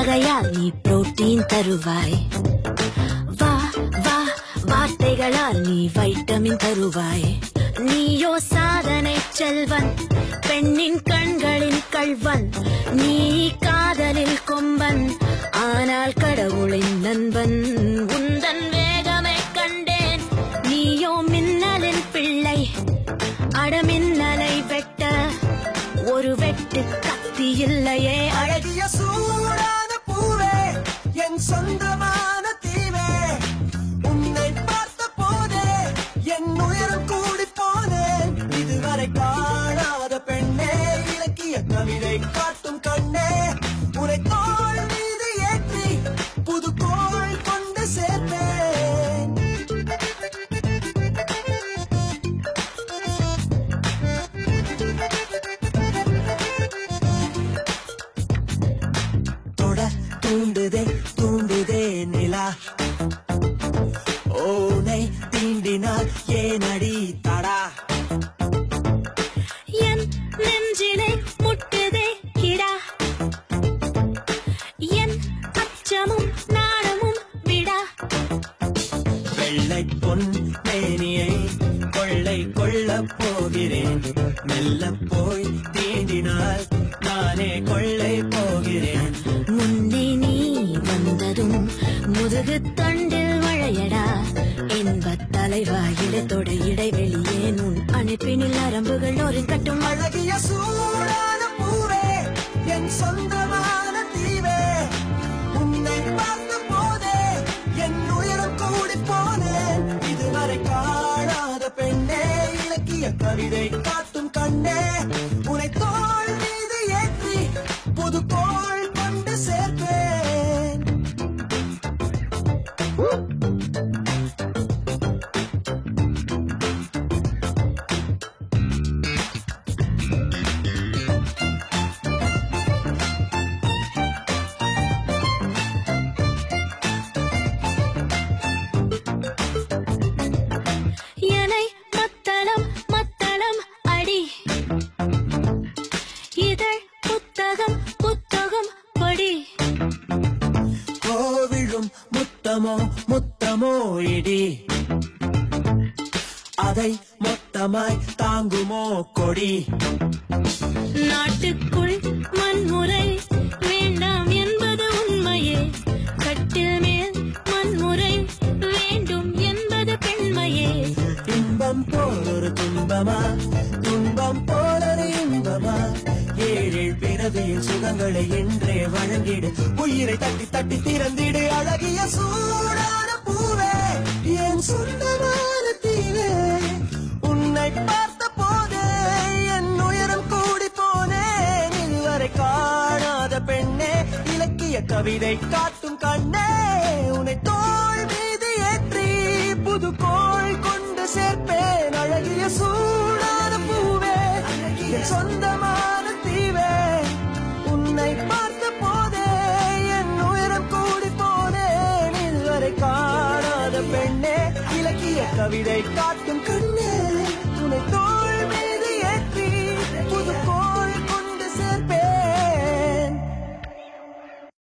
புன்னகையால் நீ புரோட்டீன் தருவாய். வா வா வார்த்தைகளால் நீ வைட்டமின் தருவாய். நீயோ சாதனை செல்வன், பெண்ணின் கண்களின் கள்வன். நீ காதலில் கொம்பன், ஆனால் கடவுளின் நண்பன். உந்தன் வேகமை கண்டேன், நீயோ மின்னலின் பிள்ளை. அடமின்னலை வெட்ட ஒரு வெட்டு கத்தி இல்லையே. அழகிய சூடான பூவே, என் சொந்தமான தீவே. உன்னை பார்த்த போதே என் உயரம் கூடி போனேன். இதுவரை காணாத பெண்ணே, இலக்கிய கவிதை காட்டும் கண்ணே. உரை தோள் மீது ஏற்றி புது கோள் கொண்டு சேர்ப்பேன். தூண்டுதே தூண்டுதே நிலா, ஓனை தீண்டினால் ஏனடி தடா. என் நெஞ்சினை முட்டுதே கிடா, என் அச்சமும் நாணமும் விடா. வெள்ளை பொன் மேனியை கொள்ளை கொள்ளப் போகிறேன். மெல்ல போய் தீண்டினால் நானே கொள்ளை போகிறேன். முன்னே நீ வந்ததும் முதுகு தண்டில் மழையடா. என்பத் தலைவா இடத்தோட இடைவெளியே உன் அணைப்பினில் நரம்புகள் ஒரு கட்டும். அழகிய சூடான பூவே, என் சொந்தமான தீவே. உன்னை பார்த்த போதே என் உயரம் கூடி போனேன். இதுவரை காணாத பெண்ணே, இலக்கிய கவிதை காட்டும் கண்ணே. உன்னை தோள் மீது ஏற்றி புது கோள் கொண்டு சேர்ப்பேன். என்னை மத்தளம் மத்தளம் அடி, இதழ் புத்தகம் புத்தகம் படி. கோவிலும் முத்தமோ முத்தமோ இடி, அதை மொத்தமாய் தாங்குமோ கொடி. நாட்டுக்குள் வன்முறை வேண்டாம் என்பது உண்மையே. கட்டில் மேல் வன்முறை வேண்டும் என்பது பெண்மையே. இன்பம் போலொரு துன்பமா, துன்பம் போலொரு இன்பமா. ஏழேழ் பிறவியில் சுகங்களை என்றே வழங்கிடு, உயிரை தட்டி தட்டி திறந்திடு. அழகிய சூடான பூவே, என் சொந்தமான தீவே. உன்னை பார்த்த போதே என் உயரம் கூடி போனேன். இதுவரை காணாத பெண்ணே, இலக்கிய கவிதை காட்டும் கண்ணே. உன்னை தோள்